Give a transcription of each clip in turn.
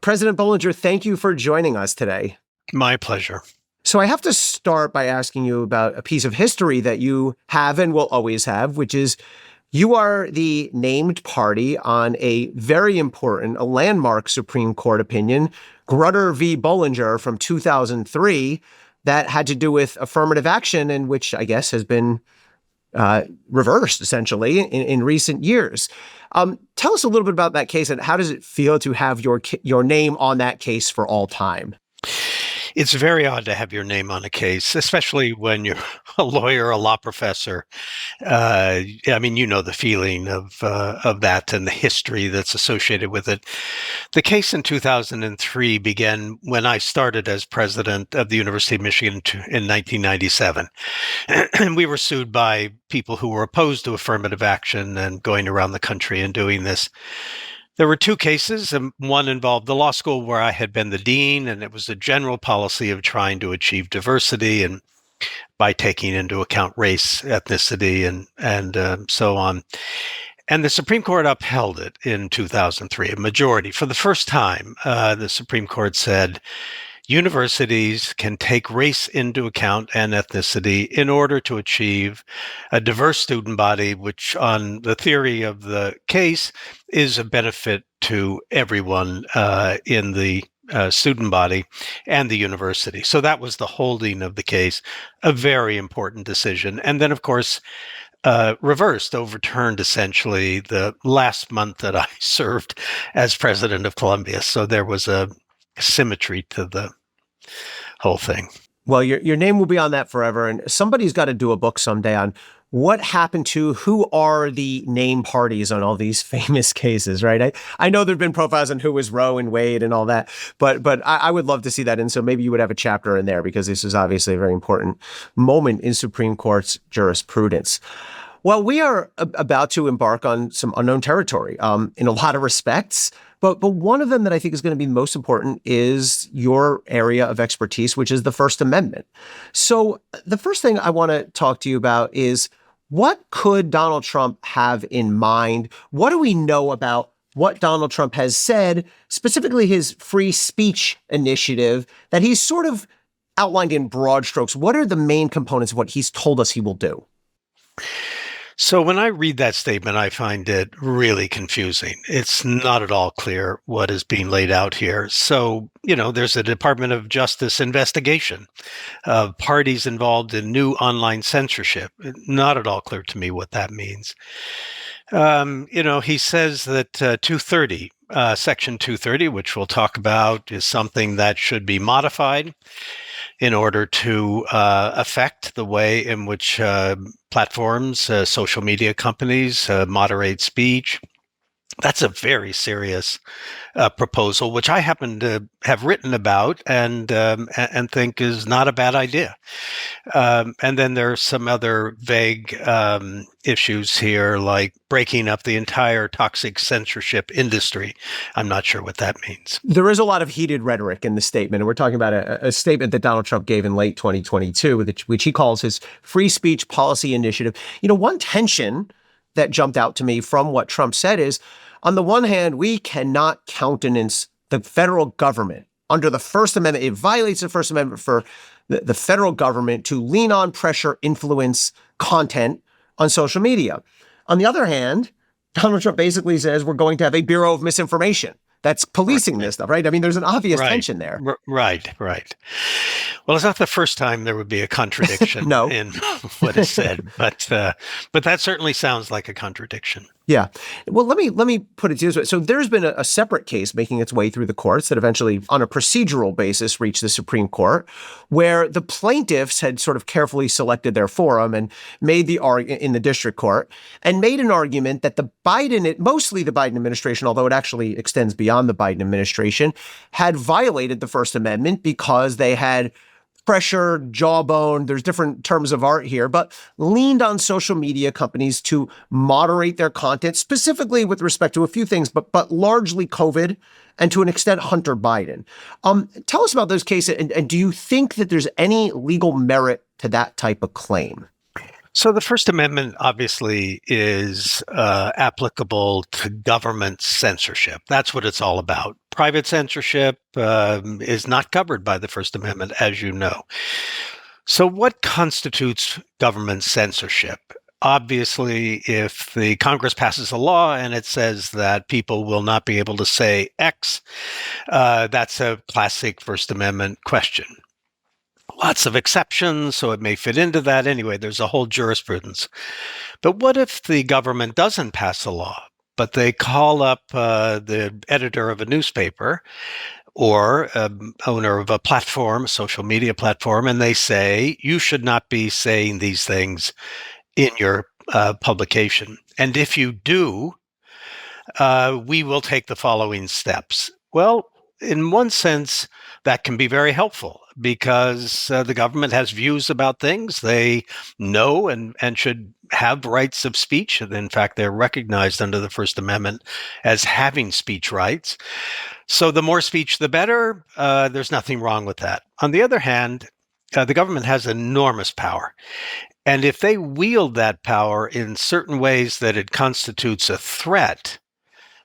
President Bollinger, thank you for joining us today. My pleasure. So I have to start by asking you about a piece of history that you have and will always have, which is you are the named party on a very important, a landmark Supreme Court opinion, Grutter v. Bollinger from 2003, that had to do with affirmative action and which I guess has been reversed, essentially, in recent years. Tell us a little bit about that case and how does it feel to have your name on that case for all time? It's very odd to have your name on a case, especially when you're a lawyer, a law professor. You know the feeling of that and the history that's associated with it. The case in 2003 began when I started as president of the University of Michigan in 1997. And we were sued by people who were opposed to affirmative action and going around the country and doing this. There were two cases, and one involved the law school where I had been the dean, and it was a general policy of trying to achieve diversity and by taking into account race, ethnicity, and so on. And the Supreme Court upheld it in 2003, a majority. For the first time, the Supreme Court said, universities can take race into account and ethnicity in order to achieve a diverse student body, which on the theory of the case is a benefit to everyone in the student body and the university. So that was the holding of the case, a very important decision. And then, of course, overturned essentially the last month that I served as president of Columbia. So there was a symmetry to the whole thing. Well, your name will be on that forever. And somebody's got to do a book someday on what happened to who are the name parties on all these famous cases, right? I know there've been profiles on who was Roe and Wade and all that, but I would love to see that. And so maybe you would have a chapter in there because this is obviously a very important moment in Supreme Court's jurisprudence. Well, we are about to embark on some unknown territory in a lot of respects. But one of them that I think is going to be most important is your area of expertise, which is the First Amendment. So the first thing I want to talk to you about is what could Donald Trump have in mind? What do we know about what Donald Trump has said, specifically his free speech initiative that he's sort of outlined in broad strokes? What are the main components of what he's told us he will do? So when I read that statement, I find it really confusing. It's not at all clear what is being laid out here. So, there's a Department of Justice investigation of parties involved in new online censorship. Not at all clear to me what that means. He says that 230, Section 230, which we'll talk about, is something that should be modified in order to affect the way in which platforms, social media companies moderate speech. That's a very serious proposal, which I happen to have written about and think is not a bad idea. And then there are some other vague issues here, like breaking up the entire toxic censorship industry. I'm not sure what that means. There is a lot of heated rhetoric in the statement. And we're talking about a statement that Donald Trump gave in late 2022, which he calls his free speech policy initiative. One tension that jumped out to me from what Trump said is, on the one hand, we cannot countenance the federal government under the First Amendment. It violates the First Amendment for the federal government to lean on, pressure, influence content on social media. On the other hand, Donald Trump basically says we're going to have a Bureau of Misinformation that's policing this stuff, right? I mean, there's an obvious tension there. Right. Well, it's not the first time there would be a contradiction in what is said, but that certainly sounds like a contradiction. Yeah. Well, let me put it to you this way. So there's been a separate case making its way through the courts that eventually, on a procedural basis, reached the Supreme Court, where the plaintiffs had sort of carefully selected their forum and made the argument in the district court and made an argument that mostly the Biden administration, although it actually extends beyond the Biden administration, had violated the First Amendment because they had pressure, jawbone, there's different terms of art here, but leaned on social media companies to moderate their content, specifically with respect to a few things, but largely COVID and to an extent Hunter Biden. Tell us about those cases, and do you think that there's any legal merit to that type of claim? So the First Amendment obviously is applicable to government censorship. That's what it's all about. Private censorship is not covered by the First Amendment, as you know. So what constitutes government censorship? Obviously, if the Congress passes a law and it says that people will not be able to say X, that's a classic First Amendment question. Lots of exceptions, so it may fit into that. Anyway, there's a whole jurisprudence. But what if the government doesn't pass a law, but they call up the editor of a newspaper or owner of a platform, a social media platform, and they say, you should not be saying these things in your publication. And if you do, we will take the following steps. Well, in one sense, that can be very helpful because the government has views about things. They know and should have rights of speech. And in fact, they're recognized under the First Amendment as having speech rights. So the more speech, the better. There's nothing wrong with that. On the other hand, the government has enormous power. And if they wield that power in certain ways that it constitutes a threat,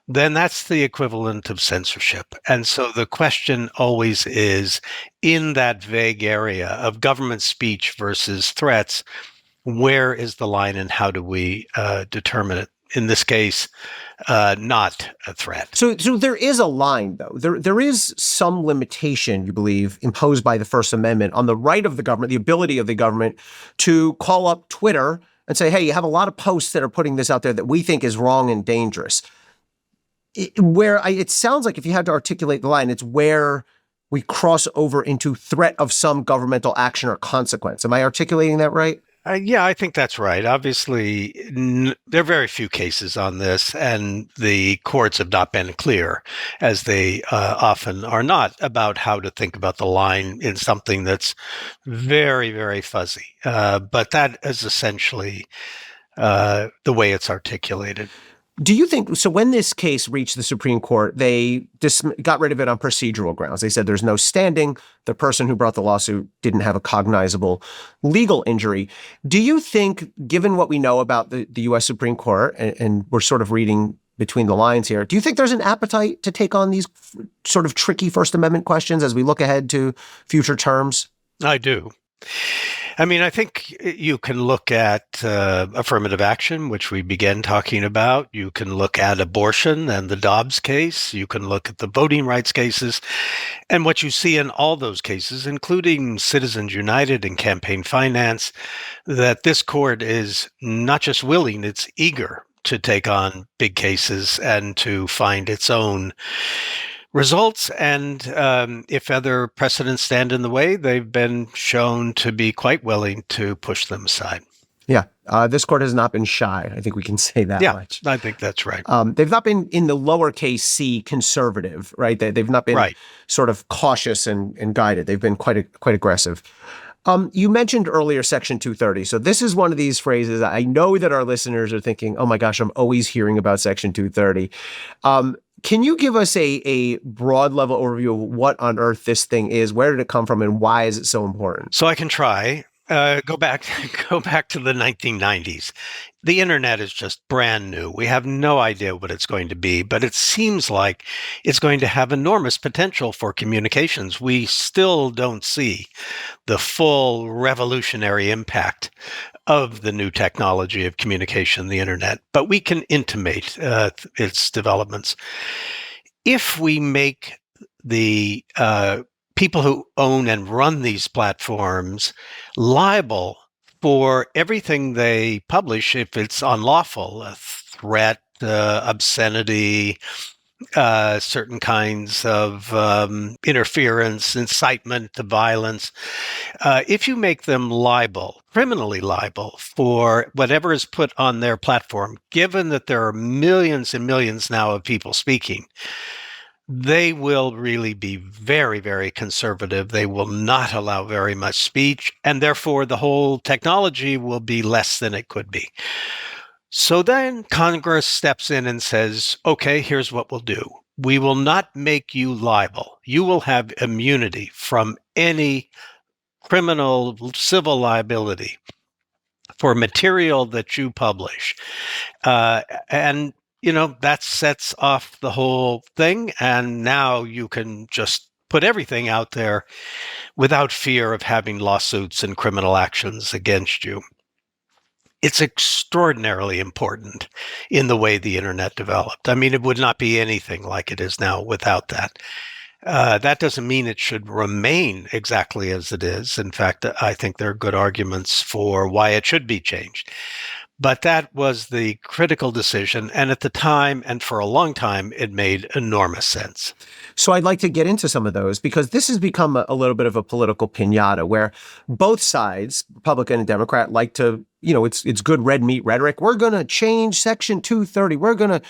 then that's the equivalent of censorship. And so the question always is, in that vague area of government speech versus threats, where is the line and how do we determine it? In this case, not a threat. So there is a line, though. There is some limitation, you believe, imposed by the First Amendment on the right of the government, the ability of the government to call up Twitter and say, hey, you have a lot of posts that are putting this out there that we think is wrong and dangerous. It sounds like if you had to articulate the line, it's where we cross over into threat of some governmental action or consequence. Am I articulating that right? Yeah, I think that's right. Obviously, there are very few cases on this, and the courts have not been clear, as they often are not, about how to think about the line in something that's very, very fuzzy. But that is essentially the way it's articulated. Do you think, so when this case reached the Supreme Court, they got rid of it on procedural grounds. They said there's no standing. The person who brought the lawsuit didn't have a cognizable legal injury. Do you think, given what we know about the U.S. Supreme Court, and we're sort of reading between the lines here, do you think there's an appetite to take on these sort of tricky First Amendment questions as we look ahead to future terms? I do. I mean, I think you can look at affirmative action, which we began talking about. You can look at abortion and the Dobbs case. You can look at the voting rights cases. And what you see in all those cases, including Citizens United and campaign finance, that this court is not just willing, it's eager to take on big cases and to find its own results. And if other precedents stand in the way, they've been shown to be quite willing to push them aside. Yeah. This court has not been shy. I think we can say that much. I think that's right. They've not been in the lowercase c conservative, right? They've not been sort of cautious and guided. They've been quite aggressive. You mentioned earlier Section 230. So this is one of these phrases. I know that our listeners are thinking, oh my gosh, I'm always hearing about Section 230. Can you give us a broad level overview of what on earth this thing is? Where did it come from, and why is it so important? So I can try. Go back to the 1990s. The internet is just brand new. We have no idea what it's going to be, but it seems like it's going to have enormous potential for communications. We still don't see the full revolutionary impact of the new technology of communication, the internet, but we can intimate its developments. If we make the people who own and run these platforms liable for everything they publish, if it's unlawful, a threat, obscenity, certain kinds of interference, incitement to violence. If you make them liable, criminally liable, for whatever is put on their platform, given that there are millions and millions now of people speaking, they will really be very, very conservative. They will not allow very much speech, and therefore the whole technology will be less than it could be. So then Congress steps in and says, okay, here's what we'll do. We will not make you liable. You will have immunity from any criminal, civil liability. for material that you publish. And that sets off the whole thing. And now you can just put everything out there without fear of having lawsuits and criminal actions against you. It's extraordinarily important in the way the internet developed. I mean, it would not be anything like it is now without that. That doesn't mean it should remain exactly as it is. In fact, I think there are good arguments for why it should be changed. But that was the critical decision. And at the time, and for a long time, it made enormous sense. So I'd like to get into some of those because this has become a little bit of a political piñata where both sides, Republican and Democrat, like to, it's good red meat rhetoric. We're going to change Section 230. We're going to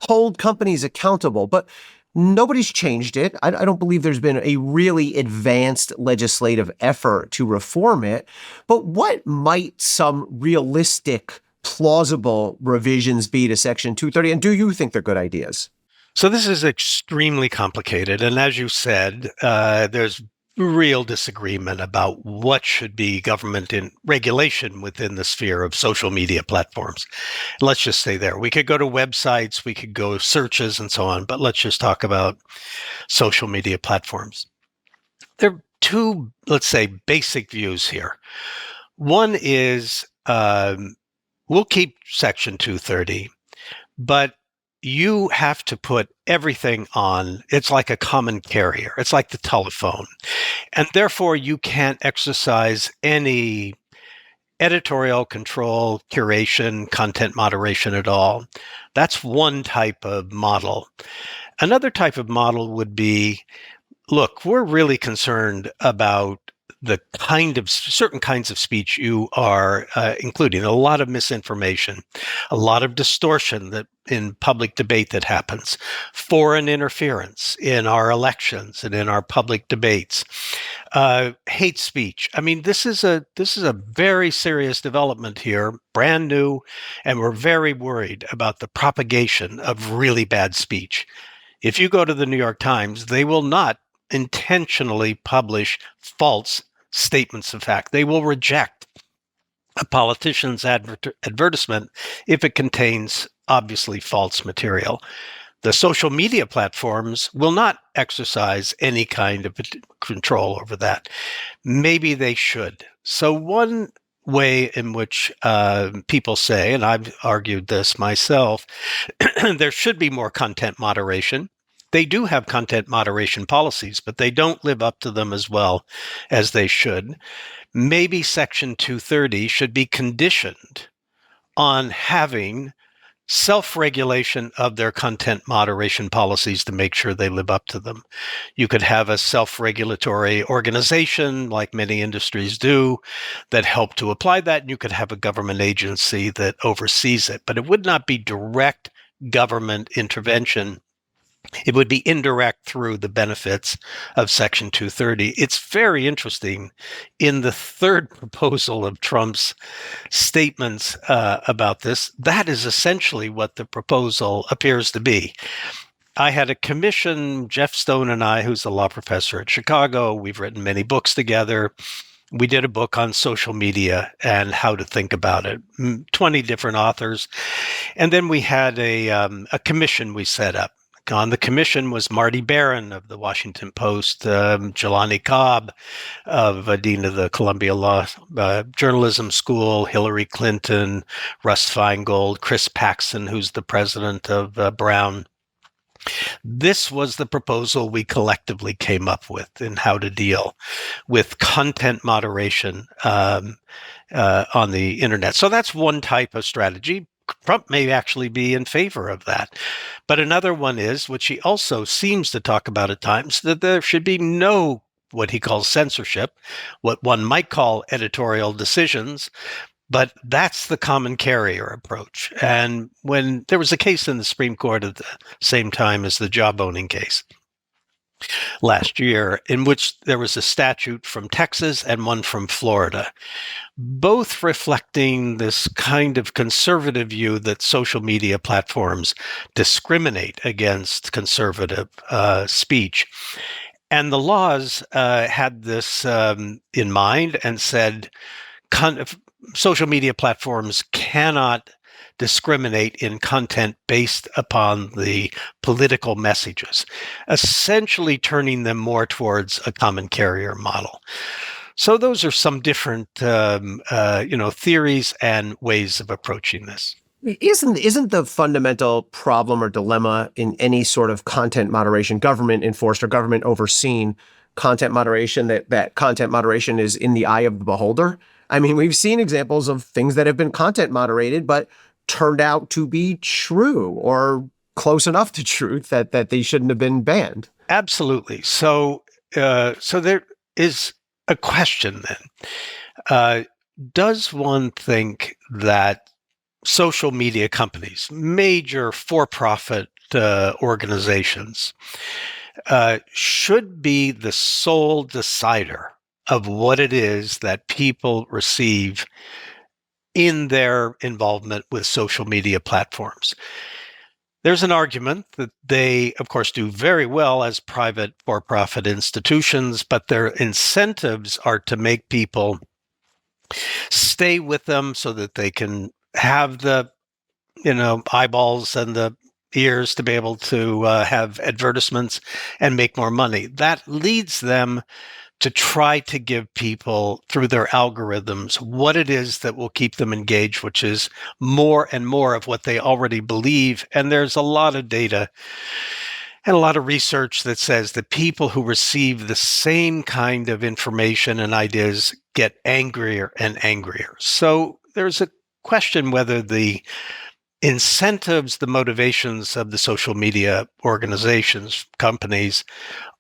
hold companies accountable. But nobody's changed it. I don't believe there's been a really advanced legislative effort to reform it. But what might some realistic, plausible revisions be to Section 230? And do you think they're good ideas? So this is extremely complicated. And as you said, there's real disagreement about what should be government in regulation within the sphere of social media platforms. Let's just stay there. We could go to websites, we could go searches and so on, but let's just talk about social media platforms. There are two, let's say, basic views here. One is we'll keep Section 230, but you have to put everything on. It's like a common carrier. It's like the telephone. And therefore, you can't exercise any editorial control, curation, content moderation at all. That's one type of model. Another type of model would be, look, we're really concerned about the certain kinds of speech you are including, a lot of misinformation, a lot of distortion that in public debate that happens, foreign interference in our elections and in our public debates, hate speech. I mean, this is a very serious development here, brand new, and we're very worried about the propagation of really bad speech. If you go to the New York Times, they will not intentionally publish false statements of fact. They will reject a politician's advertisement if it contains obviously false material. The social media platforms will not exercise any kind of control over that. Maybe they should. So one way in which people say, and I've argued this myself, there should be more content moderation. They do have content moderation policies, but they don't live up to them as well as they should. Maybe Section 230 should be conditioned on having self-regulation of their content moderation policies to make sure they live up to them. You could have a self-regulatory organization, like many industries do, that help to apply that, and you could have a government agency that oversees it. But it would not be direct government intervention. It would be indirect through the benefits of Section 230. It's very interesting. In the third proposal of Trump's statements about this, that is essentially what the proposal appears to be. I had a commission, Jeff Stone and I, who's a law professor at Chicago. We've written many books together. We did a book on social media and how to think about it, 20 different authors. And then we had a commission we set up. On the commission was Marty Barron of the Washington Post, Jelani Cobb of Dean of the Columbia Law Journalism School, Hillary Clinton, Russ Feingold, Chris Paxson, who's the president of Brown. This was the proposal we collectively came up with in how to deal with content moderation on the internet. So that's one type of strategy. Trump may actually be in favor of that. But another one is, which he also seems to talk about at times, that there should be no what he calls censorship, what one might call editorial decisions, but that's the common carrier approach. And when there was a case in the Supreme Court at the same time as the jawboning case last year, in which there was a statute from Texas and one from Florida, both reflecting this kind of conservative view that social media platforms discriminate against conservative speech. And the laws had this in mind and said, social media platforms cannot discriminate in content based upon the political messages, essentially turning them more towards a common carrier model. So those are some different, theories and ways of approaching this. Isn't the fundamental problem or dilemma in any sort of content moderation, government enforced or government overseen content moderation, that content moderation is in the eye of the beholder? I mean, we've seen examples of things that have been content moderated, but turned out to be true or close enough to truth that they shouldn't have been banned. Absolutely. So there is a question then. Does one think that social media companies, major for-profit organizations, should be the sole decider of what it is that people receive in their involvement with social media platforms? There's an argument that they, of course, do very well as private for-profit institutions, but their incentives are to make people stay with them so that they can have the eyeballs and the ears to be able to have advertisements and make more money. That leads them to try to give people through their algorithms what it is that will keep them engaged, which is more and more of what they already believe. And there's a lot of data and a lot of research that says that people who receive the same kind of information and ideas get angrier and angrier. So there's a question whether the incentives, the motivations of the social media organizations, companies,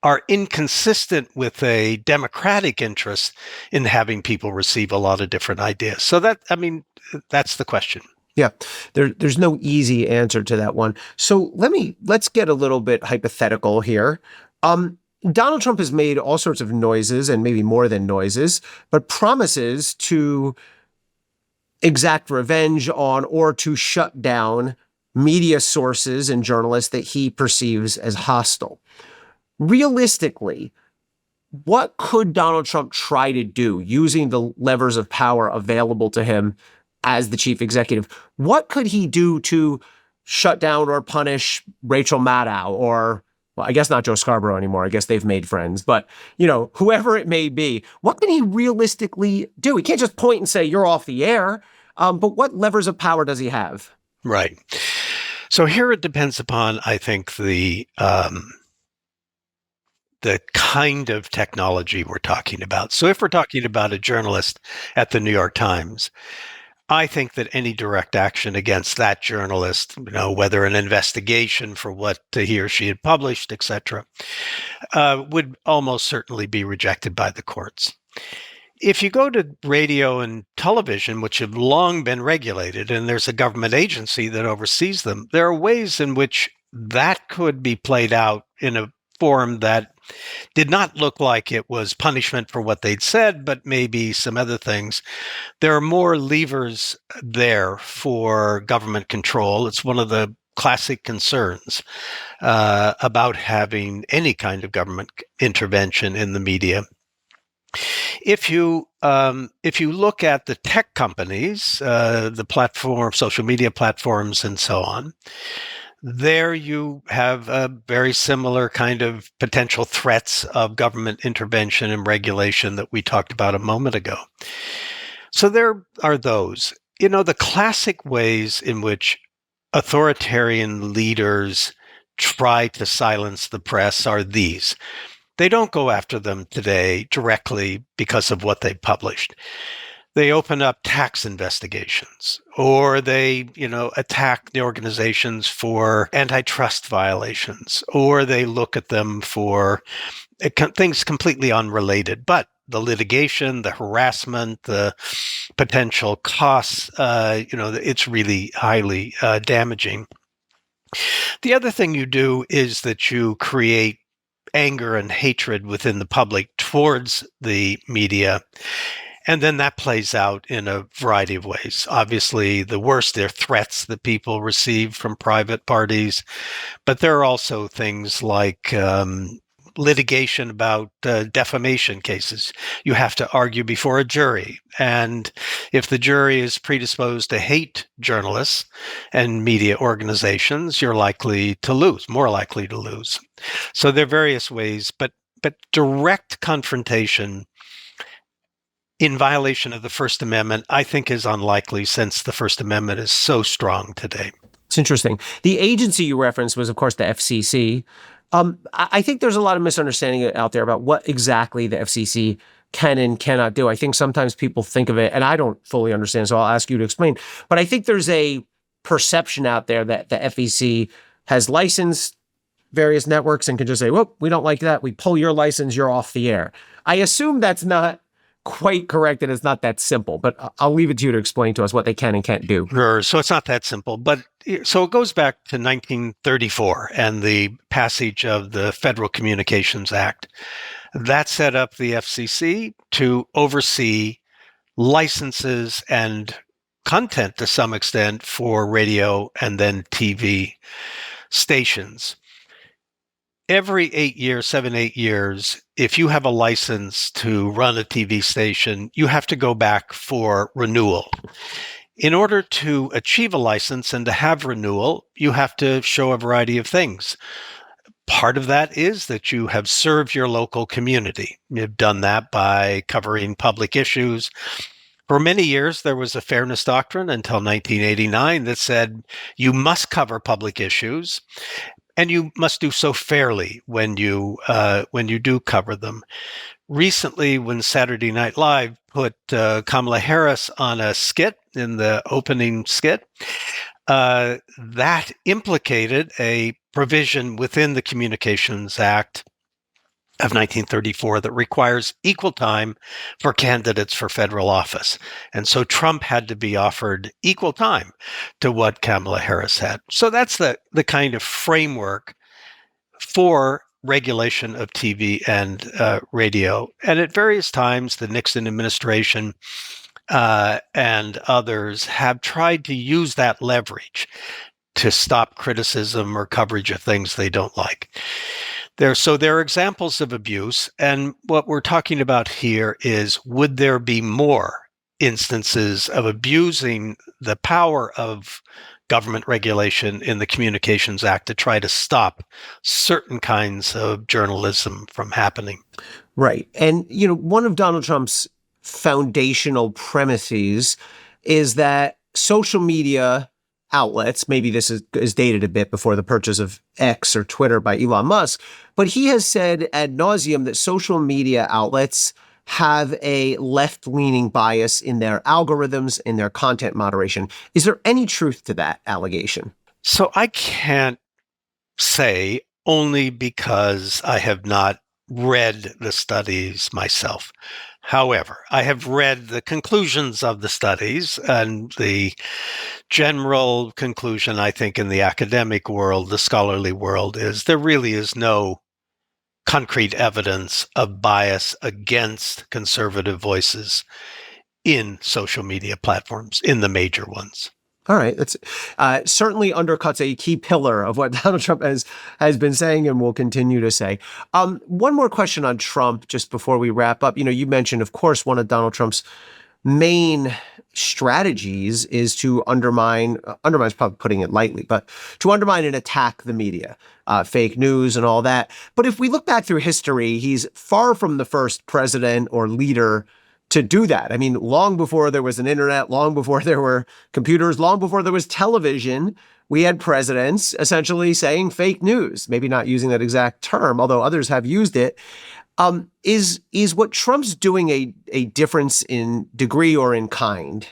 are inconsistent with a democratic interest in having people receive a lot of different ideas. So that's the question. Yeah, there's no easy answer to that one. So let's get a little bit hypothetical here. Donald Trump has made all sorts of noises, and maybe more than noises, but promises to exact revenge on or to shut down media sources and journalists that he perceives as hostile. Realistically, what could Donald Trump try to do using the levers of power available to him as the chief executive? What could he do to shut down or punish Rachel Maddow or, well, I guess not Joe Scarborough anymore. I guess they've made friends, but whoever it may be, what can he realistically do? He can't just point and say, you're off the air. But what levers of power does he have? Right. So here it depends upon, I think, the kind of technology we're talking about. So if we're talking about a journalist at the New York Times, I think that any direct action against that journalist, whether an investigation for what he or she had published, et cetera, would almost certainly be rejected by the courts. If you go to radio and television, which have long been regulated, and there's a government agency that oversees them, there are ways in which that could be played out in a form that did not look like it was punishment for what they'd said, but maybe some other things. There are more levers there for government control. It's one of the classic concerns about having any kind of government intervention in the media. If you look at the tech companies, the platform, social media platforms, and so on, there you have a very similar kind of potential threats of government intervention and regulation that we talked about a moment ago. So there are those. The classic ways in which authoritarian leaders try to silence the press are these. They don't go after them today directly because of what they published. They open up tax investigations, or they, attack the organizations for antitrust violations, or they look at them for things completely unrelated. But the litigation, the harassment, the potential costs, it's really highly damaging. The other thing you do is that you create anger and hatred within the public towards the media. And then that plays out in a variety of ways. Obviously, the worst, they're threats that people receive from private parties. But there are also things like litigation about defamation cases. You have to argue before a jury. And if the jury is predisposed to hate journalists and media organizations, you're likely to lose, more likely to lose. So there are various ways, but direct confrontation in violation of the First Amendment, I think, is unlikely since the First Amendment is so strong today. It's interesting. The agency you referenced was, of course, the FCC. I think there's a lot of misunderstanding out there about what exactly the FCC can and cannot do. I think sometimes people think of it, and I don't fully understand, so I'll ask you to explain. But I think there's a perception out there that the FCC has licensed various networks and can just say, "Whoop, we don't like that. We pull your license. You're off the air." I assume that's not quite correct and it's not that simple, but I'll leave it to you to explain to us what they can and can't do. Sure. So it's not that simple, but so it goes back to 1934 and the passage of the Federal Communications Act. That set up the FCC to oversee licenses and content to some extent for radio and then TV stations. Every 8 years, 7-8 years, if you have a license to run a TV station, you have to go back for renewal. In order to achieve a license and to have renewal, you have to show a variety of things. Part of that is that you have served your local community. You've done that by covering public issues. For many years, there was a fairness doctrine until 1989 that said you must cover public issues. And you must do so fairly when you do cover them. Recently, when Saturday Night Live put Kamala Harris on a skit in the opening skit, that implicated a provision within the Communications Act of 1934 that requires equal time for candidates for federal office. And so Trump had to be offered equal time to what Kamala Harris had. So that's the kind of framework for regulation of TV and radio. And at various times, the Nixon administration and others have tried to use that leverage to stop criticism or coverage of things they don't like. There are examples of abuse, and what we're talking about here is, would there be more instances of abusing the power of government regulation in the Communications Act to try to stop certain kinds of journalism from happening? Right. And, one of Donald Trump's foundational premises is that social media outlets, maybe this is dated a bit before the purchase of X or Twitter by Elon Musk, but he has said ad nauseum that social media outlets have a left-leaning bias in their algorithms, in their content moderation. Is there any truth to that allegation? So I can't say, only because I have not read the studies myself. However, I have read the conclusions of the studies, and the general conclusion, I think, in the academic world, the scholarly world, is there really is no concrete evidence of bias against conservative voices in social media platforms, in the major ones. All right. That's certainly undercuts a key pillar of what Donald Trump has been saying and will continue to say. One more question on Trump, just before we wrap up. You mentioned, of course, one of Donald Trump's main strategies is to undermine is probably putting it lightly, but to undermine and attack the media, fake news and all that. But if we look back through history, he's far from the first president or leader to do that. I mean, long before there was an internet, long before there were computers, long before there was television, we had presidents essentially saying fake news, maybe not using that exact term, although others have used it. Is what Trump's doing a difference in degree or in kind?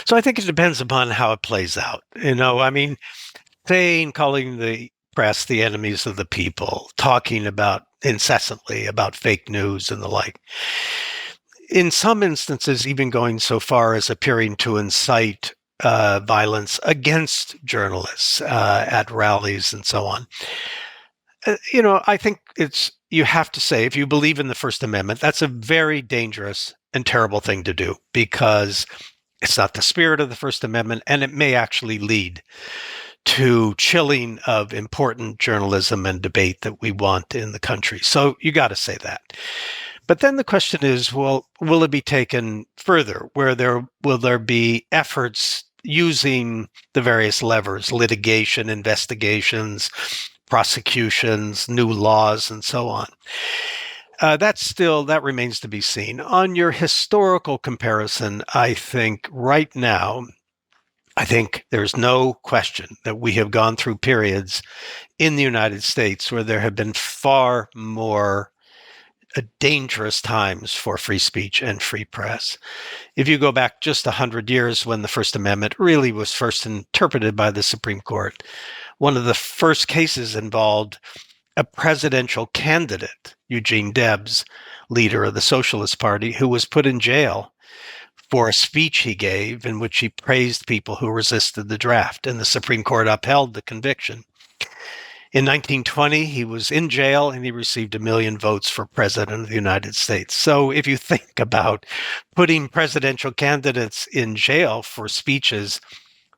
So I think it depends upon how it plays out. Calling the press the enemies of the people, talking incessantly about fake news and the like. In some instances, even going so far as appearing to incite violence against journalists at rallies and so on. I think you have to say, if you believe in the First Amendment, that's a very dangerous and terrible thing to do, because it's not the spirit of the First Amendment, and it may actually lead to chilling of important journalism and debate that we want in the country. So you got to say that. But then the question is, well, will it be taken further? Will there be efforts using the various levers, litigation, investigations, prosecutions, new laws, and so on? That remains to be seen. On your historical comparison, I think right now, there's no question that we have gone through periods in the United States where there have been far more dangerous times for free speech and free press. If you go back just 100 years when the First Amendment really was first interpreted by the Supreme Court, one of the first cases involved a presidential candidate, Eugene Debs, leader of the Socialist Party, who was put in jail for a speech he gave in which he praised people who resisted the draft, and the Supreme Court upheld the conviction. In 1920, he was in jail and he received 1 million votes for president of the United States. So if you think about putting presidential candidates in jail for speeches,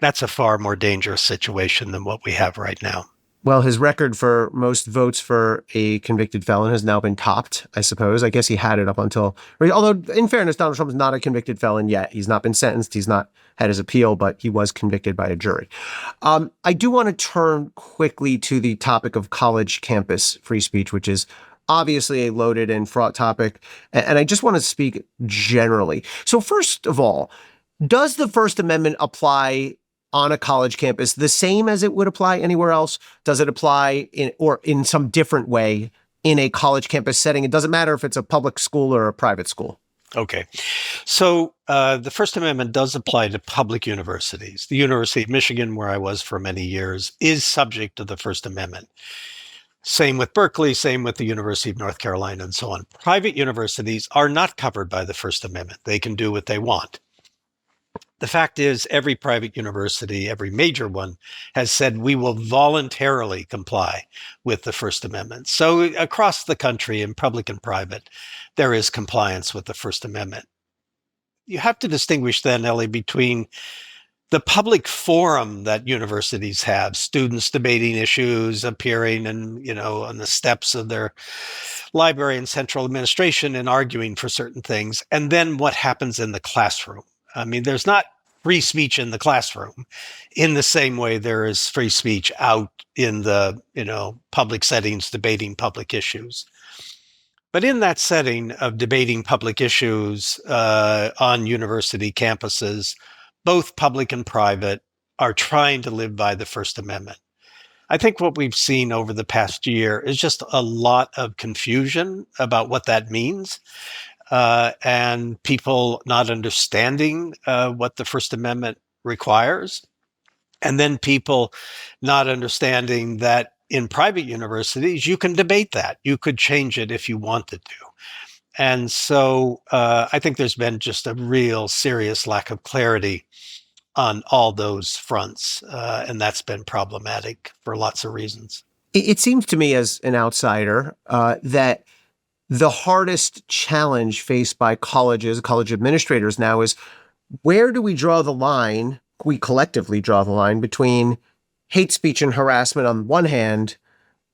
that's a far more dangerous situation than what we have right now. Well, his record for most votes for a convicted felon has now been topped, I suppose. I guess he had it up until, although in fairness, Donald Trump is not a convicted felon yet. He's not been sentenced. He's not had his appeal, but he was convicted by a jury. I do want to turn quickly to the topic of college campus free speech, which is obviously a loaded and fraught topic. And I just want to speak generally. So first of all, does the First Amendment apply on a college campus the same as it would apply anywhere else? Does it apply in some different way in a college campus setting? It doesn't matter if it's a public school or a private school. Okay. So the First Amendment does apply to public universities. The University of Michigan, where I was for many years, is subject to the First Amendment. Same with Berkeley, same with the University of North Carolina, and so on. Private universities are not covered by the First Amendment. They can do what they want. The fact is, every private university, every major one, has said we will voluntarily comply with the First Amendment. So across the country, in public and private, there is compliance with the First Amendment. You have to distinguish then, Elie, between the public forum that universities have, students debating issues, appearing and, on the steps of their library and central administration and arguing for certain things, and then what happens in the classroom. I mean, there's not free speech in the classroom in the same way there is free speech out in the, public settings debating public issues. But in that setting of debating public issues on university campuses, both public and private are trying to live by the First Amendment. I think what we've seen over the past year is just a lot of confusion about what that means. And people not understanding what the First Amendment requires, and then people not understanding that in private universities, you can debate that. You could change it if you wanted to. And so I think there's been just a real serious lack of clarity on all those fronts, and that's been problematic for lots of reasons. It seems to me as an outsider that the hardest challenge faced by college administrators now is, where do we draw the line? We collectively draw the line between hate speech and harassment on one hand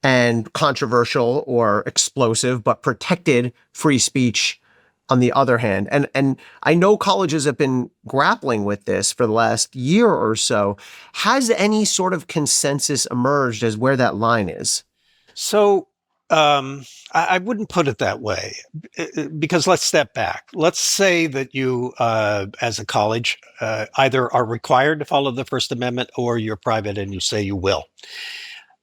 and controversial or explosive but protected free speech on the other hand. And I know colleges have been grappling with this for the last year or so. Has any sort of consensus emerged as where that line is? So I wouldn't put it that way, because let's step back. Let's say that you, as a college, either are required to follow the First Amendment or you're private and you say you will.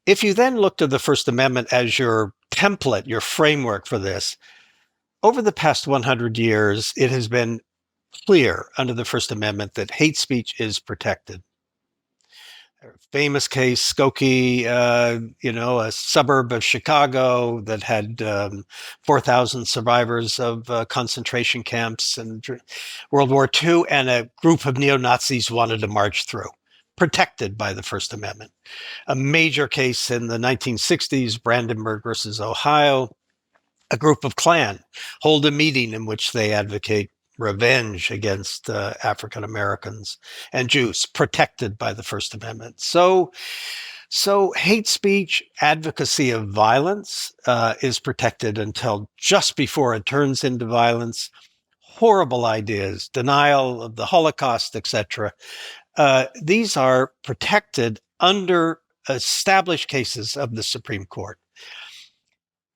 If you then look to the First Amendment as your template, your framework for this, over the past 100 years, it has been clear under the First Amendment that hate speech is protected. Famous case, Skokie, a suburb of Chicago that had 4,000 survivors of concentration camps and World War II, and a group of neo-Nazis wanted to march through, protected by the First Amendment. A major case in the 1960s, Brandenburg versus Ohio, a group of Klan hold a meeting in which they advocate revenge against African Americans and Jews protected by the First Amendment. So hate speech, advocacy of violence is protected until just before it turns into violence. Horrible ideas, denial of the Holocaust, etc. These are protected under established cases of the Supreme Court.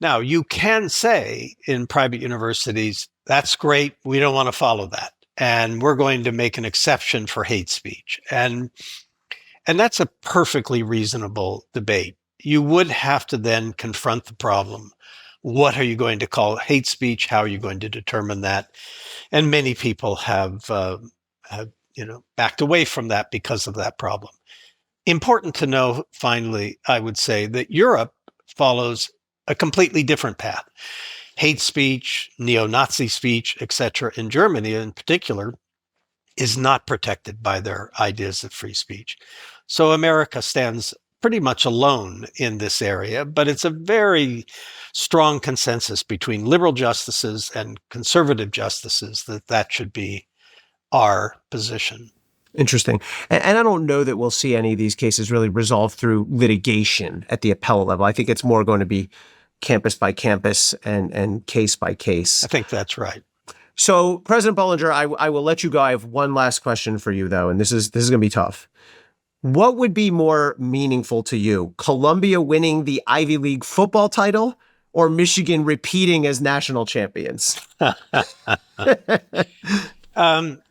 Now, you can say in private universities, that's great, we don't want to follow that, and we're going to make an exception for hate speech. And that's a perfectly reasonable debate. You would have to then confront the problem. What are you going to call hate speech? How are you going to determine that? And many people have backed away from that because of that problem. Important to know, finally, I would say that Europe follows a completely different path. Hate speech, neo-Nazi speech, etc., in Germany in particular, is not protected by their ideas of free speech. So America stands pretty much alone in this area, but it's a very strong consensus between liberal justices and conservative justices that should be our position. Interesting. And I don't know that we'll see any of these cases really resolved through litigation at the appellate level. I think it's more going to be campus by campus and case by case. I think that's right. So, President Bollinger, I will let you go. I have one last question for you, though, and this is going to be tough. What would be more meaningful to you, Columbia winning the Ivy League football title or Michigan repeating as national champions?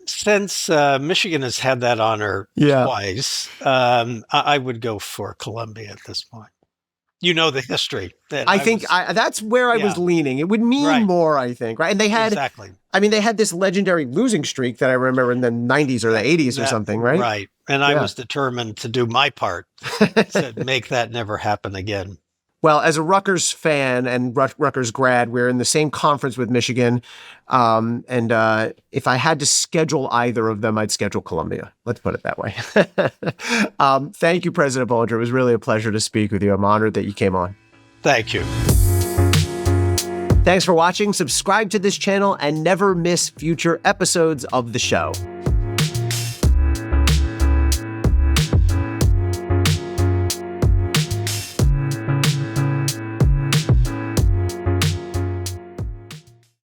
Since Michigan has had that honor twice, I would go for Columbia at this point. You know the history. I think that's where I was leaning. It would mean more, I think, right? And they had they had this legendary losing streak that I remember in the 90s or the 80s or something, right? Right. And I was determined to do my part to make that never happen again. Well, as a Rutgers fan and Rutgers grad, we're in the same conference with Michigan. And if I had to schedule either of them, I'd schedule Columbia. Let's put it that way. Thank you, President Bollinger. It was really a pleasure to speak with you. I'm honored that you came on. Thank you. Thanks for watching. Subscribe to this channel and never miss future episodes of the show.